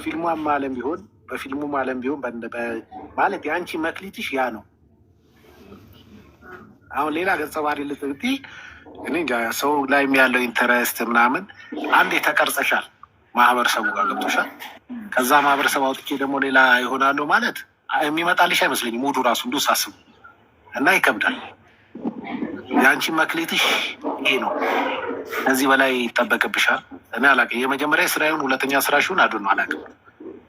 በፊልሙም ዓለም ቢሆን ማለት የአንቺ መክሊትሽ ያ ነው። አሁን ሌላ ገጸ ባህሪ ልትብቲ እኔ እንጃ ሰው ላይ ያለው ኢንተረስት ምናምን አንዴ ተቀርጸሻል፣ ማህበረሰቡ ጋር ገብቶሻል። ከዛ ማህበረሰብ አውጥቼ ደግሞ ሌላ ይሆናሉ ማለት የሚመጣልሽ አይመስለኝም። ሙዱ ራሱ እንዱ ሳስቡ እና ይከብዳል። የአንቺ መክሊትሽ ይሄ ነው። ከዚህ በላይ ይጠበቅብሻል። እኔ አላውቅም የመጀመሪያ ስራውን ሁለተኛ ስራሽውን አዱን አላውቅም፣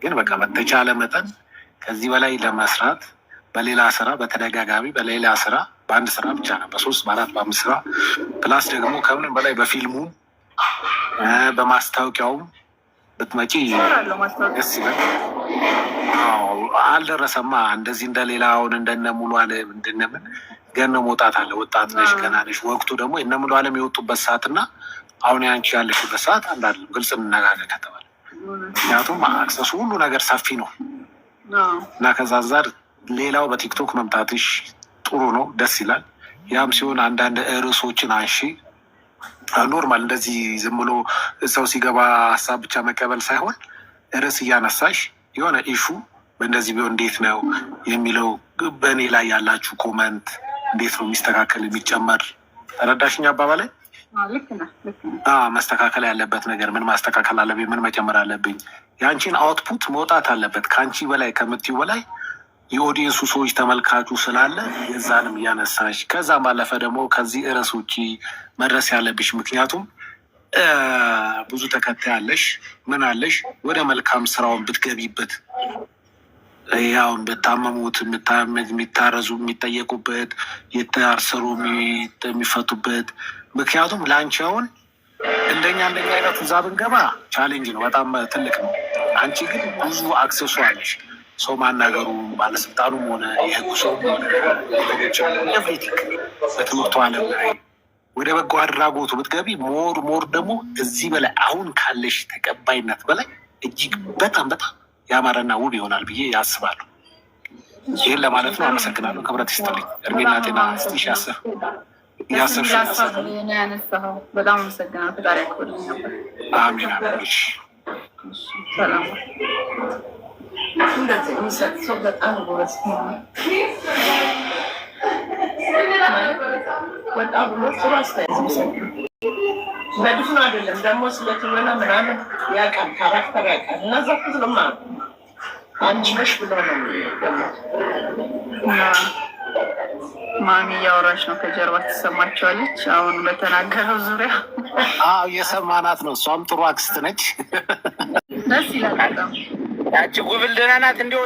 ግን በቃ በተቻለ መጠን ከዚህ በላይ ለመስራት በሌላ ስራ በተደጋጋሚ በሌላ ስራ በአንድ ስራ ብቻ ነው በ3 በ4 በ5 ስራ ፕላስ ደግሞ ከምንም በላይ በፊልሙ በማስታወቂያውም ብትመጪ ደስ ይላል። አልደረሰማ እንደዚህ እንደሌላ አሁን እንደነ ሙሉ አለም እንደነምን ገና መውጣት አለ። ወጣት ነሽ ገና ነሽ። ወቅቱ ደግሞ እነ ሙሉ አለም የወጡበት ሰዓት እና አሁን ያንቺ ያለሽበት ሰዓት አንድ አይደለም። ግልጽ እንነጋገር ከተባለ ምክንያቱም አክሰሱ ሁሉ ነገር ሰፊ ነው እና ከዛ አንፃር ሌላው በቲክቶክ መምጣትሽ ጥሩ ነው፣ ደስ ይላል። ያም ሲሆን አንዳንድ ርዕሶችን አንሺ። ኖርማል እንደዚህ ዝም ብሎ ሰው ሲገባ ሀሳብ ብቻ መቀበል ሳይሆን ርዕስ እያነሳሽ የሆነ ኢሹ በእንደዚህ ቢሆን እንዴት ነው የሚለው በእኔ ላይ ያላችሁ ኮመንት እንዴት ነው የሚስተካከል የሚጨመር ተረዳሽኝ? አባባላይ መስተካከል ያለበት ነገር ምን ማስተካከል አለብኝ፣ ምን መጨመር አለብኝ። የአንቺን አውትፑት መውጣት አለበት ከአንቺ በላይ ከምትዩ በላይ የኦዲየንሱ ሰዎች ተመልካቹ ስላለ የዛንም እያነሳሽ ከዛም ባለፈ ደግሞ ከዚህ ርዕስ ውጪ መድረስ ያለብሽ ምክንያቱም ብዙ ተከታይ አለሽ ምን አለሽ ወደ መልካም ስራውን ብትገቢበት ያውን በታመሙት የሚታረዙ የሚጠየቁበት የታሰሩ የሚፈቱበት ምክንያቱም ለአንቺ አሁን እንደኛ አይነት እዛ ብንገባ ቻሌንጅ ነው፣ በጣም ትልቅ ነው። አንቺ ግን ብዙ አክሰሱ አለሽ። ሰው ማናገሩ ባለስልጣኑም ሆነ የህጉ ሰው ሆነ ኤቭሪቲንግ በትምህርቱ ዓለም ላይ ወደ በጎ አድራጎቱ ብትገቢ ሞር ደግሞ እዚህ በላይ አሁን ካለሽ ተቀባይነት በላይ እጅግ በጣም ያማረና ውብ ይሆናል ብዬ ያስባለሁ። ይህን ለማለት ነው። አመሰግናለሁ። ክብረት ይስጥልኝ። እድሜና ጤና ስቲሽ ያነሳኸው በጣም አመሰግናለሁ። ፈጣሪ ያክብርልኝ ነበር። አሚን አሚን። ሰላም እንደዚህ የሚሰጥ ሰው በጣም ጎበዝ ወጣ ብሎ ጥሩ አስተያየት የሚሰጥ በድፍኑ አይደለም ደግሞ ስለትወና ምናምን ያውቃል፣ ካራክተር ያውቃል። እነዛ ፍትልማ አንቺ ነሽ ብሎ ነው ማሚ እያወራች ነው፣ ከጀርባ ትሰማቸዋለች። አሁን በተናገረው ዙሪያ እየሰማናት ነው። እሷም ጥሩ አክስት ነች። ደስ ይላል በጣም ያቺ ጉብል ደህና ናት። እንዲሁ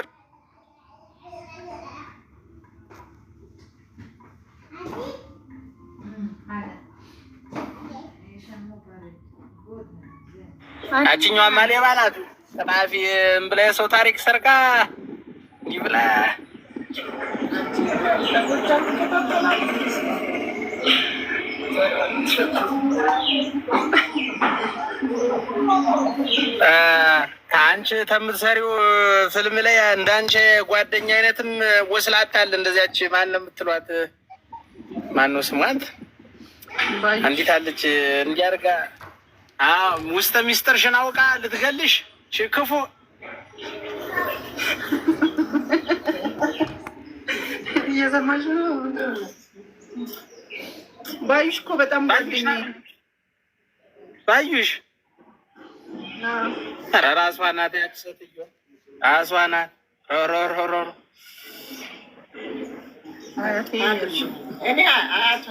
ያቺኛዋማ ሌባ ናት። ጸሐፊ ብላ የሰው ታሪክ ሰርቃ እንዲህ ብላ ከአንቺ ከምትሰሪው ፊልም ላይ እንዳንቺ ጓደኛ አይነትም ወስላታል። እንደዚያች ማን ነው የምትሏት? ማነው ስሟት? አንዲት አለች እንዲያርጋ ውስጥ ሚስጥርሽን አውቃ ልትገልሽ ክፉ እየሰማሽ ነው። ባዩሽ እኮ በጣም ባዩሽ ራሷ ናት። ያች ሴትዮ ራሷ ናት። ሮሮሮሮ እኔ አያቷ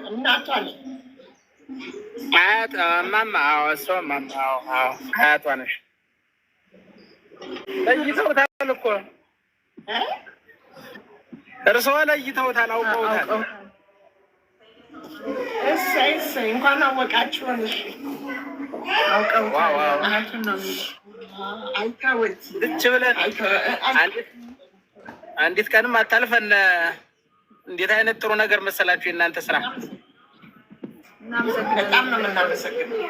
እናቷ ነኝ። አያት ማማ እሷ ማማ አያቷ ነሽ። ለይተውታል እኮ እርስዎ ለይተውታል፣ አውቀውታል። እሰይ እንኳን አወቃችሁን። እሺ ልች ብለን አንዲት ቀንም አታልፈን። እንዴት አይነት ጥሩ ነገር መሰላችሁ የእናንተ ስራ። በጣም ነው የምናመሰግነው።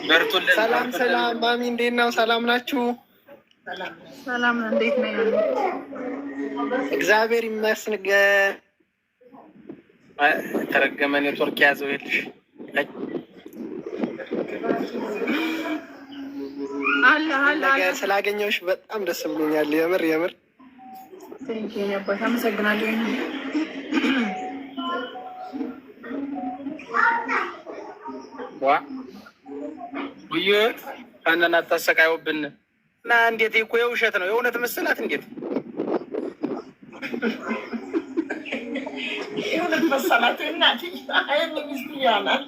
በርቱልን። ሰላም ማሚ፣ እንዴት ነው? ሰላም ናችሁ? ሰላም እንዴት ነው? እግዚአብሔር ይመስገን። ተረገመ ኔትወርክ ያዘው የለሽ ነገር ስላገኘሁሽ በጣም ደስ ብሎኛል። የምር የምር አመሰግናለሁ። ውይ እነና አታሰቃዩብን እና እንዴት እኮ የውሸት ነው የእውነት መሰላት። እንዴት የእውነት መሰላት እናት ሚስት ይሆናል።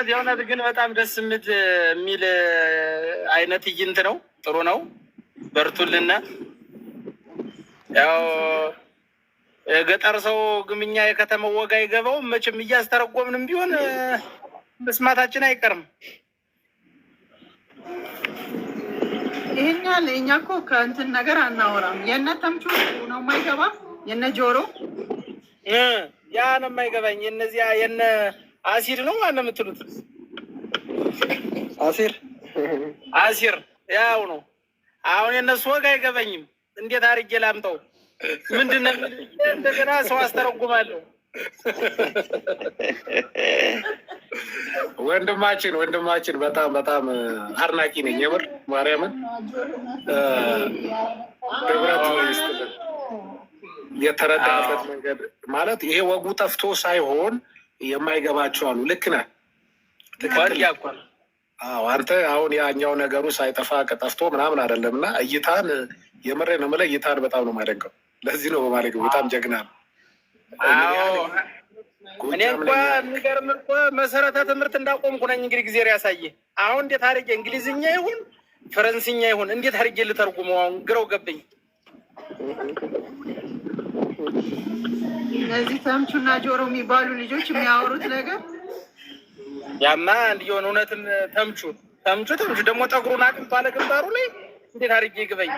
የእውነት ግን በጣም ደስ የሚል አይነት ትዕይንት ነው። ጥሩ ነው። በርቱልና። ያው የገጠር ሰው ግምኛ የከተማው ወጋ አይገባውም። መቼም እያስተረጎምንም ቢሆን መስማታችን አይቀርም። ይሄኛል እኛ እኮ ከእንትን ነገር አናወራም። የእነ ተምቹ ነው የማይገባ የእነ ጆሮ ያ ነው የማይገባኝ። የእነዚያ የእነ አሲር ነው ማነው የምትሉት? አሲር ያው ነው። አሁን የእነሱ ወግ አይገባኝም። እንዴት አድርጌ ላምጠው? ምንድን ነው እንደገና ሰው አስተረጉማለሁ። ወንድማችን በጣም በጣም አድናቂ ነኝ። የምር ማርያምን ክብረት ይስጥልን። የተረዳበት መንገድ ማለት ይሄ ወጉ ጠፍቶ ሳይሆን የማይገባቸው አሉ። ልክ ነህ። ትክክል። አዎ አንተ አሁን ያኛው ነገሩ ሳይጠፋ ጠፍቶ ምናምን አይደለም። እና እይታን የምሬ ነው የምልህ፣ እይታን በጣም ነው የማደንቀው። ለዚህ ነው በማለት በጣም ጀግና ነው። እኔ እንኳ የሚገርም እኮ መሰረተ ትምህርት እንዳቆምኩ ነኝ። እንግዲህ ጊዜ ያሳየ። አሁን እንዴት አድርጌ እንግሊዝኛ ይሁን ፈረንስኛ ይሁን እንዴት አድርጌ ልተርጉመው? አሁን ግረው ገብኝ። እነዚህ ተምቹና ጆሮ የሚባሉ ልጆች የሚያወሩት ነገር ያማ እንዲሆን እውነትም ተምቹ ደግሞ ጠጉሩን አቅምቶ አለ ግንባሩ ላይ እንዴት አድርጌ ግበኝ።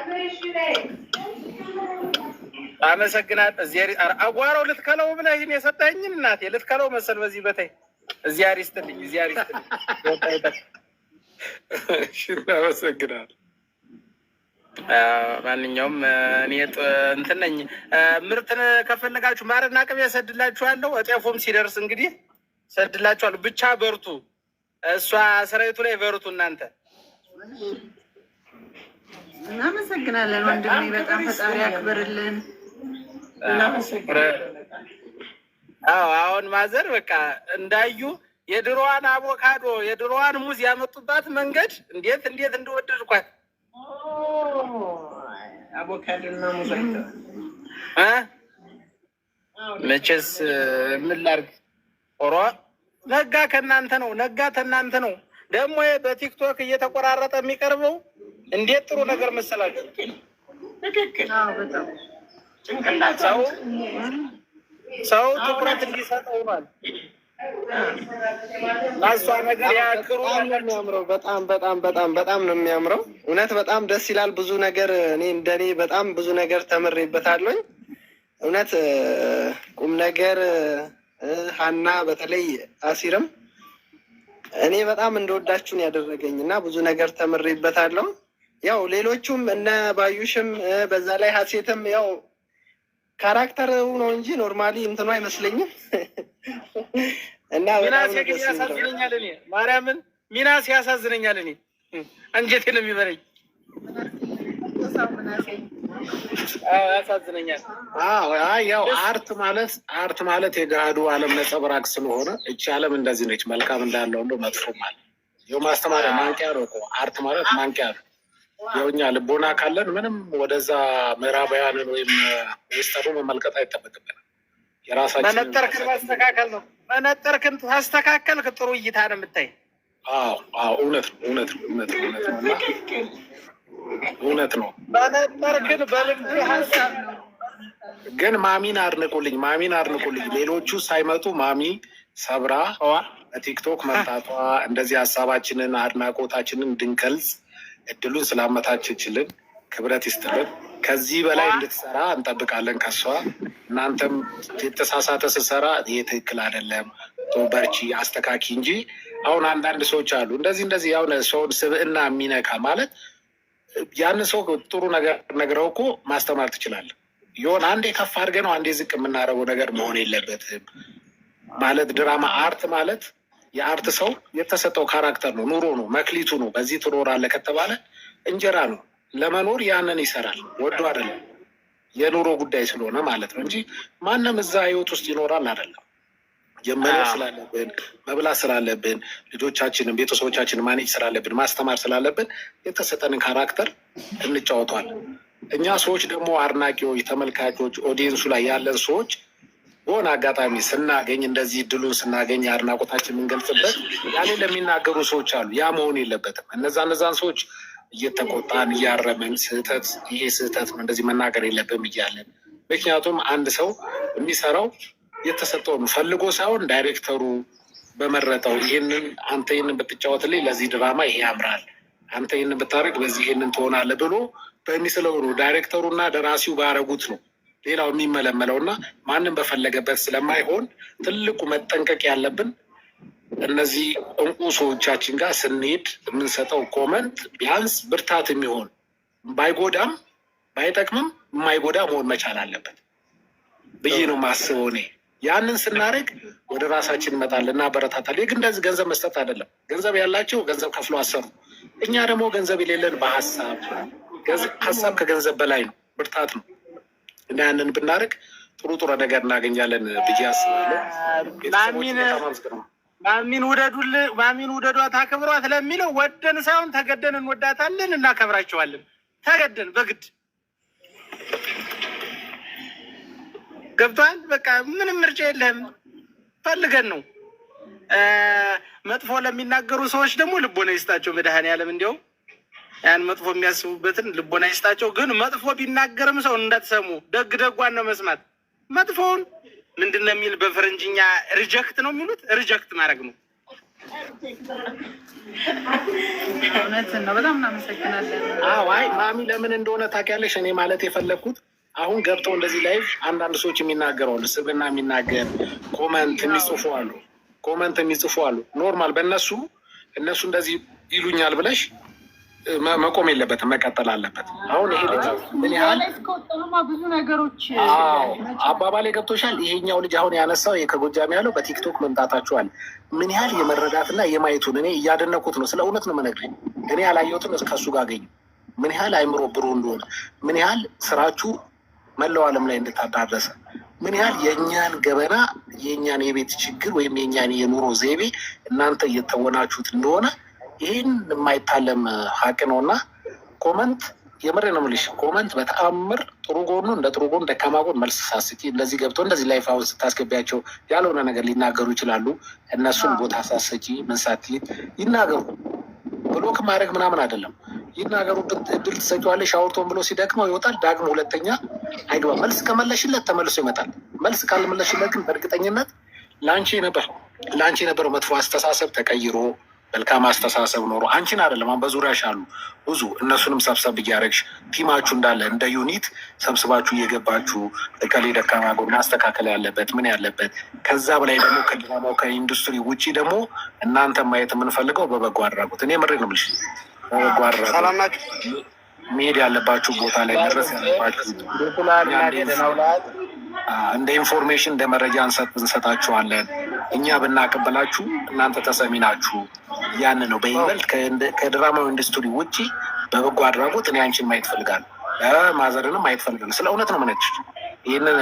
አመሰግናት። እዚህ አጓራው ልትከለው ብለህ ይህን የሰጠኝን እናቴ ልትከለው መሰል በዚህ በታይ እዚህ አሪስትልኝ አመሰግናል። ማንኛውም እኔ እንትን ነኝ። ምርትን ከፈለጋችሁ ማርና ቅቤ ሰድላችኋለሁ። እጤፎም ሲደርስ እንግዲህ ሰድላችኋለሁ። ብቻ በርቱ። እሷ ሰራዊቱ ላይ በርቱ እናንተ። እናመሰግናለን ወንድሜ፣ በጣም ፈጣሪ ያክብርልን። አሁን ማዘር በቃ እንዳዩ የድሮዋን አቮካዶ የድሮዋን ሙዝ ያመጡባት መንገድ እንዴት እንደወደድኳት። አቮካዶና ሙዝ መቼስ ምን ላድርግ? ኦሮ ነጋ ከእናንተ ነው፣ ነጋ ከእናንተ ነው። ደግሞ በቲክቶክ እየተቆራረጠ የሚቀርበው እንዴት ጥሩ ነገር መሰላችሁ። ሰው ትኩረት እንዲሰጠው ማለት እሷ ነገር ያክሩ የሚያምረው በጣም በጣም በጣም በጣም ነው የሚያምረው። እውነት በጣም ደስ ይላል። ብዙ ነገር እንደኔ በጣም ብዙ ነገር ተምሬበታለሁኝ። እውነት ቁም ነገር ሀና በተለይ አሲርም እኔ በጣም እንደወዳችሁን ያደረገኝ እና ብዙ ነገር ተምሬበታለሁ። ያው ሌሎቹም እነ ባዩሽም በዛ ላይ ሀሴትም ያው ካራክተር ነው እንጂ ኖርማሊ እንትኑ አይመስለኝም። እና ሚናስ ያሳዝነኛል። እኔ ማርያምን ሚናስ ያሳዝነኛል። እኔ አንጀቴ ነው የሚበለኝ። ያሳዝነኛል። ያው አርት ማለት የገሃዱ ዓለም ነጸብራቅ ስለሆነ እቺ ዓለም እንደዚህ ነች። መልካም እንዳለ ሁሉ መጥፎም አለ። ይኸው ማስተማሪያ ማንቂያ ነው እኮ አርት ማለት ማንቂያ ነው። ያው እኛ ልቦና ካለን ምንም ወደዛ ምዕራባውያንን ወይም ወስተሩ መመልከት አይጠበቅብንም። የራሳችን መነጠርክን ማስተካከል ነው። መነጠርክን ታስተካከልክ ጥሩ እይታ ነው የምታይ። እውነት ነው። መነጠርክን በልብ ሀሳብ ነው። ግን ማሚን አድንቁልኝ። ሌሎቹ ሳይመጡ ማሚ ሰብራ በቲክቶክ መምጣቷ እንደዚህ ሀሳባችንን አድናቆታችንን እንድንገልጽ እድሉን ስላመታችችልን ክብረት ይስጥልን። ከዚህ በላይ እንድትሰራ እንጠብቃለን ከሷ። እናንተም የተሳሳተ ስትሰራ ይሄ ትክክል አይደለም በርቺ አስተካኪ እንጂ አሁን አንዳንድ ሰዎች አሉ እንደዚህ ያው ሰውን ስብዕና የሚነካ ማለት ያን ሰው ጥሩ ነገር ነግረው እኮ ማስተማር ትችላለህ። የሆነ አንዴ ከፍ አድርገህ ነው አንዴ ዝቅ የምናደርገው ነገር መሆን የለበትም። ማለት ድራማ አርት ማለት የአርት ሰው የተሰጠው ካራክተር ነው፣ ኑሮ ነው፣ መክሊቱ ነው። በዚህ ትኖራለህ ከተባለ እንጀራ ነው። ለመኖር ያንን ይሰራል፣ ወዶ አይደለም። የኑሮ ጉዳይ ስለሆነ ማለት ነው እንጂ ማንም እዛ ህይወት ውስጥ ይኖራል አይደለም። መኖር ስላለብን፣ መብላት ስላለብን፣ ልጆቻችንን ቤተሰቦቻችንን ማኔጅ ስላለብን፣ ማስተማር ስላለብን የተሰጠንን ካራክተር እንጫወቷል። እኛ ሰዎች ደግሞ አድናቂዎች፣ ተመልካቾች፣ ኦዲየንሱ ላይ ያለን ሰዎች በሆነ አጋጣሚ ስናገኝ እንደዚህ ድሉን ስናገኝ አድናቆታችን የምንገልጽበት ያኔ ለሚናገሩ ሰዎች አሉ። ያ መሆን የለበትም። እነዛን ሰዎች እየተቆጣን እያረመን ስህተት ይሄ ስህተት ነው እንደዚህ መናገር የለብም እያለን። ምክንያቱም አንድ ሰው የሚሰራው የተሰጠውን ፈልጎ ሳይሆን ዳይሬክተሩ በመረጠው ይህንን አንተ ይህንን ብትጫወትልኝ ለዚህ ድራማ ይሄ ያምራል፣ አንተ ይህንን ብታደርግ በዚህ ይህንን ትሆናለህ ብሎ በሚስለው ነው። ዳይሬክተሩና ደራሲው ባረጉት ነው ሌላው የሚመለመለው እና ማንም በፈለገበት ስለማይሆን ትልቁ መጠንቀቅ ያለብን እነዚህ እንቁ ሰዎቻችን ጋር ስንሄድ የምንሰጠው ኮመንት ቢያንስ ብርታት የሚሆን ባይጎዳም ባይጠቅምም የማይጎዳ መሆን መቻል አለበት ብዬ ነው ማስበው እኔ። ያንን ስናደርግ ወደ ራሳችን እንመጣለን እና በረታታለን። ግን እንደዚህ ገንዘብ መስጠት አይደለም። ገንዘብ ያላቸው ገንዘብ ከፍሎ አሰሩ። እኛ ደግሞ ገንዘብ የሌለን በሀሳብ ሀሳብ ከገንዘብ በላይ ነው፣ ብርታት ነው እና ያንን ብናደርግ ጥሩ ነገር እናገኛለን ብዬ አስባለሁ። ማሚን ውደዷት አክብሯት ለሚለው ወደን ሳይሆን ተገደን እንወዳታለን፣ እናከብራቸዋለን። ተገደን በግድ ገብቷል። በቃ ምንም ምርጫ የለም፣ ፈልገን ነው። መጥፎ ለሚናገሩ ሰዎች ደግሞ ልቦና ይስጣቸው መድኃኔዓለም። እንዲያው ያን መጥፎ የሚያስቡበትን ልቦና ይስጣቸው። ግን መጥፎ ቢናገርም ሰው እንዳትሰሙ፣ ደግ ደጓን ነው መስማት። መጥፎውን ምንድን ነው የሚል በፈረንጅኛ ሪጀክት ነው የሚሉት፣ ሪጀክት ማድረግ ነው። እውነትን ነው። በጣም እናመሰግናለን። አይ ማሚ ለምን እንደሆነ ታውቂያለሽ? እኔ ማለት የፈለግኩት አሁን ገብተው እንደዚህ ላይቭ አንዳንድ ሰዎች የሚናገረው ስብና የሚናገር ኮመንት የሚጽፉ አሉ። ኖርማል በእነሱ እንደዚህ ይሉኛል ብለሽ መቆም የለበትም፣ መቀጠል አለበት። አሁን ይሄ ልጅ ምን ያህል ብዙ ነገሮች አባባሌ ገብቶሻል? ይሄኛው ልጅ አሁን ያነሳው ከጎጃም ያለው በቲክቶክ መምጣታችኋል ምን ያህል የመረዳትና የማየቱን እኔ እያደነኩት ነው። ስለ እውነት ነው የምነግርሽ። እኔ ያላየሁትን ከሱ ጋር አገኘሁ። ምን ያህል አይምሮ ብሩህ እንደሆነ፣ ምን ያህል ስራችሁ መላው ዓለም ላይ እንድታዳረሰ፣ ምን ያህል የእኛን ገበና የእኛን የቤት ችግር ወይም የእኛን የኑሮ ዘይቤ እናንተ እየተወናችሁት እንደሆነ ይህን የማይታለም ሀቅ ነው። እና ኮመንት የምር ነው የምልሽ፣ ኮመንት በተአምር ጥሩ ጎኑ እንደ ጥሩ ጎን፣ ደካማ ጎን መልስ ሳስቂ እንደዚህ ገብቶ እንደዚህ ላይፍ አሁን ስታስገቢያቸው ያልሆነ ነገር ሊናገሩ ይችላሉ። እነሱን ቦታ ሳስቂ ምን ሳትይ ይናገሩ። ብሎክ ማድረግ ምናምን አይደለም። ይናገሩበት እድል ትሰጪዋለሽ። አውርቶን ብሎ ሲደክመው ይወጣል። ዳግሞ ሁለተኛ አይገባ። መልስ ከመለሽለት ተመልሶ ይመጣል። መልስ ካልመለሽለት ግን በእርግጠኝነት ለአንቺ የነበረው መጥፎ አስተሳሰብ ተቀይሮ መልካም አስተሳሰብ ኖሮ አንቺን አይደለም አሁን በዙሪያሽ አሉ ብዙ እነሱንም ሰብሰብ እያደረግሽ ቲማችሁ እንዳለ እንደ ዩኒት ሰብስባችሁ እየገባችሁ እከሌ ደካማ ጎን ማስተካከል ያለበት ምን ያለበት፣ ከዛ በላይ ደግሞ ከድራማው ከኢንዱስትሪ ውጪ ደግሞ እናንተ ማየት የምንፈልገው በበጎ አድራጎት። እኔ ምሬ ነው የምልሽ፣ በበጎ አድራጎት መሄድ ያለባችሁ ቦታ ላይ መድረስ ያለባችሁ እንደ ኢንፎርሜሽን እንደ መረጃ እንሰጣችኋለን። እኛ ብናቀበላችሁ እናንተ ተሰሚ ናችሁ። ያን ነው በይበልጥ ከድራማው ኢንዱስትሪ ውጭ በበጎ አድራጎት እኔ አንቺን ማየት ፈልጋለሁ፣ ማዘርንም ማየት ፈልጋለሁ። ስለ እውነት ነው የምነግርሽ። ይህንን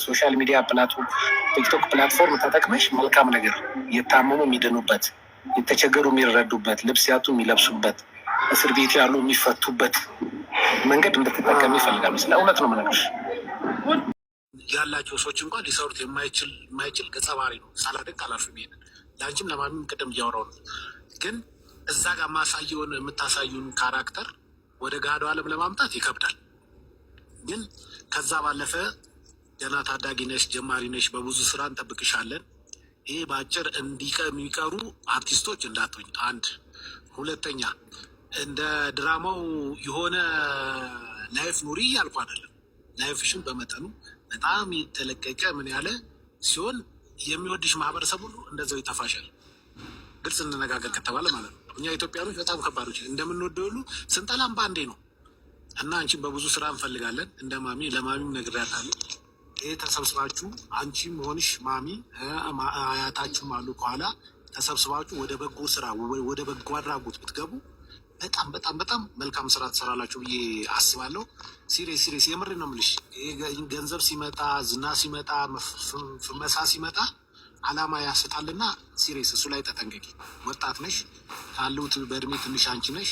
ሶሻል ሚዲያ ፕላትፎርም ቲክቶክ ፕላትፎርም ተጠቅመሽ መልካም ነገር የታመሙ የሚድኑበት፣ የተቸገሩ የሚረዱበት፣ ልብስ ያጡ የሚለብሱበት፣ እስር ቤት ያሉ የሚፈቱበት መንገድ እንድትጠቀም ይፈልጋሉ። ስለ እውነት ነው የምነግርሽ። ያላቸው ሰዎች እንኳን ሊሰሩት የማይችል ገጸ ባህሪ ነው። ሳላደንቅ አላልፍም። ይሄንን ለአንቺም ለማንም ቅድም እያወራሁ ነው። ግን እዛ ጋር የምታሳዩን ካራክተር ወደ ገሃዱ ዓለም ለማምጣት ይከብዳል። ግን ከዛ ባለፈ ገና ታዳጊ ነሽ፣ ጀማሪ ነሽ፣ በብዙ ስራ እንጠብቅሻለን። ይሄ በአጭር የሚቀሩ አርቲስቶች እንዳትሆኝ። አንድ ሁለተኛ፣ እንደ ድራማው የሆነ ላይፍ ኑሪ እያልኩ አይደለም። ላይፍሽን በመጠኑ በጣም የተለቀቀ ምን ያለ ሲሆን የሚወድሽ ማህበረሰብ ሁሉ እንደዛው ይጠፋሻል። ግልጽ እንነጋገር ከተባለ ማለት ነው። እኛ ኢትዮጵያኖች በጣም ከባዶች እንደምንወደው ሁሉ ስንጠላም በአንዴ ነው እና አንቺን በብዙ ስራ እንፈልጋለን። እንደ ማሚ ለማሚም ነግሬያታለሁ። ይህ ተሰብስባችሁ አንቺም ሆንሽ ማሚ አያታችሁም አሉ ከኋላ ተሰብስባችሁ ወደ በጎ ስራ ወደ በጎ አድራጎት ብትገቡ በጣም በጣም በጣም መልካም ስራ ትሰራላችሁ ብዬ አስባለሁ። ሲሪየስ የምር ነው የምልሽ። ገንዘብ ሲመጣ ዝና ሲመጣ ፍመሳ ሲመጣ አላማ ያስጣልና ሲሪየስ እሱ ላይ ተጠንቀቂ። ወጣት ነሽ ካሉት በእድሜ ትንሽ አንቺ ነሽ።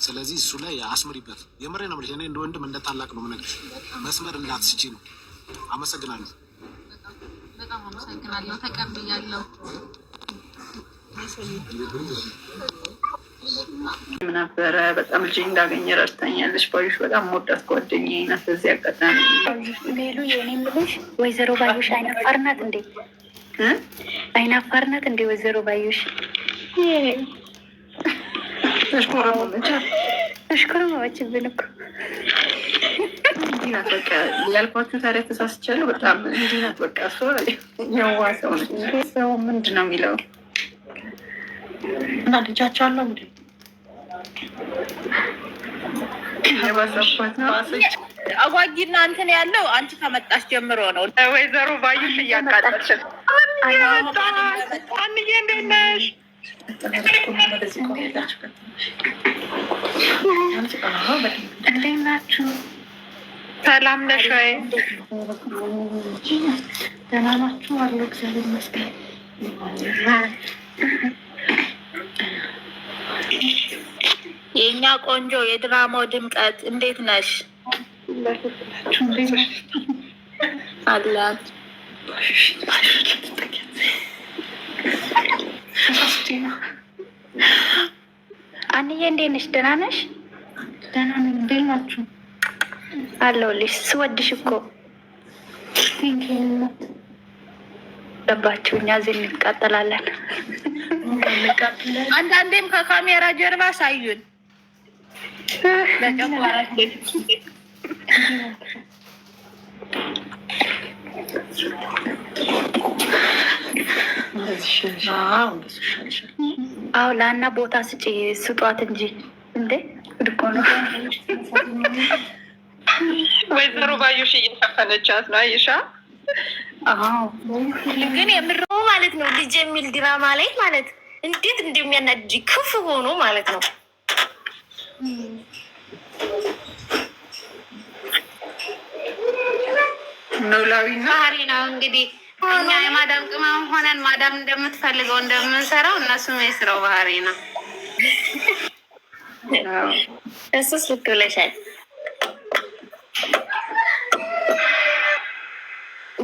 ስለዚህ እሱ ላይ አስምሪበት። የምሬ ነው የምልሽ። እኔ እንደ ወንድም እንደ ታላቅ ነው የምነግርሽ። መስመር እንዳትስቺ ነው። አመሰግናለሁ። በጣም አመሰግናለሁ። ተቀብያለሁ። ነበረ በጣም ልጅ እንዳገኘ ረድታኛለች። ባዩሽ በጣም መወዳት ጓደኛዬ ናት። በዚህ አጋጣሚ ሌሉ የኔ የምልሽ ወይዘሮ ባዩሽ አይናፋር ናት እንዴ? አይናፋር ናት እንዴ ወይዘሮ ባዩሽ? ተሽኮረመመችብን እኮ እንዲህ ናት። በቃ ያልኳችሁ ታዲያ ተሳስቻለሁ። በጣም እንዲህ ናት። በቃ እሷ የዋ ሰው ነች። ሰው ምንድን ነው የሚለው እና ልጃቸው አለው እንዴ? የባሰባት ነው። አጓጊና እንትን ያለው አንቺ ከመጣሽ ጀምሮ ነው። ወይዘሮ ባዩሽ እያቃጠልሽ አንዬ እንዴት ነሽ? እንዴት ናችሁ? ሰላም ነሽ ወይ? ደህና ናችሁ? አለሁ እግዚአብሔር ይመስገን። የእኛ ቆንጆ የድራማው ድምቀት እንዴት ነሽ? አላት አንዬ እንዴት ነሽ? ደህና ነሽ? ደህና ነኝ። እንዴት ናችሁ? አለሁልሽ። ስወድሽ እኮ ገባችሁ። እኛ እዚህ እንቃጠላለን። አንዳንዴም ከካሜራ ጀርባ ሳዩን ለጨጓራችን አዎ ለአና ቦታ ስጧት እንጂ እንዴ እኮ ነው። ወይዘሮ ባዩሽ እየሸፈነቻት ነው። አይሻ ግን የምር ማለት ነው። ልጅ የሚል ድራማ ላይ ማለት እንዴት እንደሚያናድድ ክፉ ሆኖ ማለት ነው። ኖላዊና ባህሪ ነው እንግዲህ እኛ የማዳም ቅመም ሆነን ማዳም እንደምትፈልገው እንደምንሰራው እነሱም የስራው ባህሪ ነው። እሱስ ልክ ብለሻል።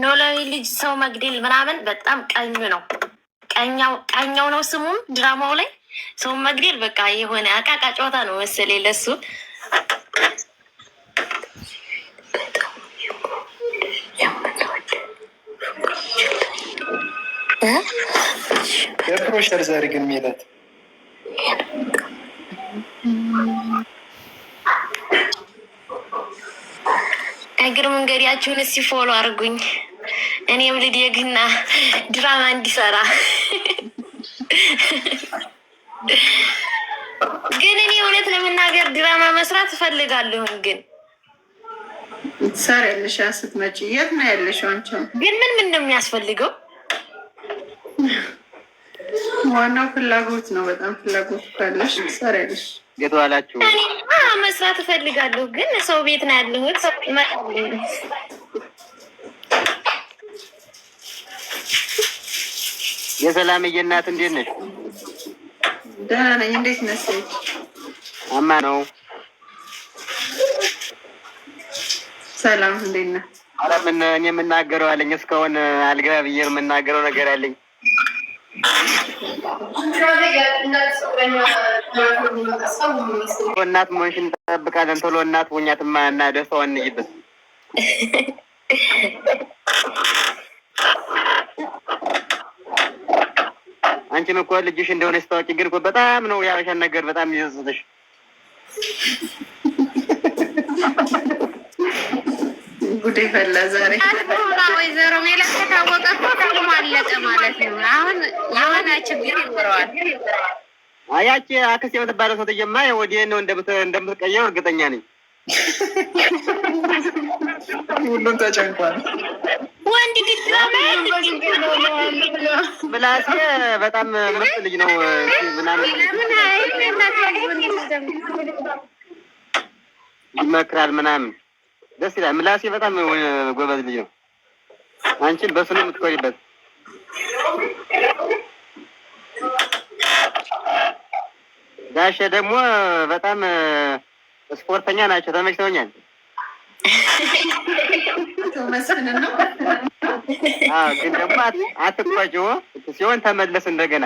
ኖላዊ ልጅ ሰው መግደል ምናምን በጣም ቀኙ ነው። ቀኛው ነው ስሙም ድራማው ላይ ሰው መግደል በቃ የሆነ አቃቃ ጨዋታ ነው መሰለኝ ለሱ። የፕሮሸር ዘር ግን ሚለት እግር መንገዲያችሁን እስኪ ፎሎ አድርጉኝ። እኔም ልድየግና ድራማ እንዲሰራ ግን እኔ እውነት ለመናገር ድራማ መስራት እፈልጋለሁን። ግን ትሰሪያለሽ ስትመጪ። የት ነው ያለሽው አንቺ? ግን ምን ነው የሚያስፈልገው? ዋናው ፍላጎት ነው። በጣም ፍላጎት ካለሽ ትሰሪያለሽ። የት ዋላችሁ? መስራት እፈልጋለሁ ግን ሰው ቤት ነው ያለሁት። የሰላምዬ እናት እንዴት ነሽ? ደህና ነኝ። እንዴት ነሽ? አማ ነው። ሰላም እንዴት ነህ? ኧረ ምን እኔ የምናገረው አለኝ እስካሁን አልገባ ብዬ የምናገረው ነገር አለኝ። እናት መሆንሽን እንጠብቃለን። ቶሎ እናት ሆኛትማ እና ደስታዋን እንይበት። አንቺም እኮ ልጅሽ እንደሆነ ስታወቂ ግን እኮ በጣም ነው ያበሻን ነገር በጣም ይዘዝሽ። ጉዴ ፈላ ዛሬ። ወይዘሮ ሜላት ከታወቀ ሁሉም አለቀ ማለት ነው። አሁን የሆነ ችግር ይኖረዋል። አያቺ አክስት የምትባለው ሰውዬማ ወዲህ ነው እንደምትቀየው እርግጠኛ ነኝ። ሁሉም ተጨንቋል። ወንድ ግድ ምላሴ በጣም ምርጥ ልጅ ነው ምናምን ይመክራል ምናምን ደስ ይላል። ምላሴ በጣም ጎበዝ ልጅ ነው። አንቺን በሱ ነው የምትኮሪበት። ጋሼ ደግሞ በጣም ስፖርተኛ ናቸው። ተመችተውኛል። ግን ደግሞ አትቆጪው ሲሆን ተመለስ እንደገና።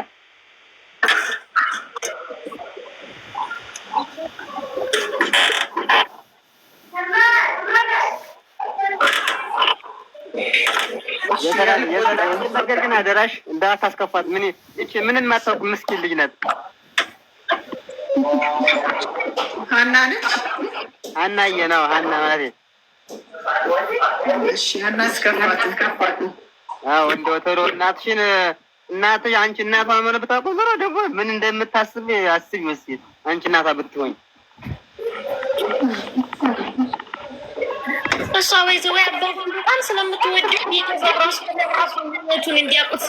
ነገር ግን አደራሽ እንዳታስከፋት። ምንም የማታውቅ ምስኪን ልጅ ናት። ሀና ነች። ሀናዬ ነው። ሀና ማለት እሺ። ሀና አስከፋት። አዎ እንደው ቶሎ እናትሽ አንቺ እናቷ ምን ብታውቀው ዞሮ ደግሞ ምን እንደምታስብ አስቢ እስኪ። አንቺ እናቷ ብትሆኝ እሷ ወይዘው ያባቱ በጣም ስለምትወድ የተዘራው ስለራሱ እንዲያውቁት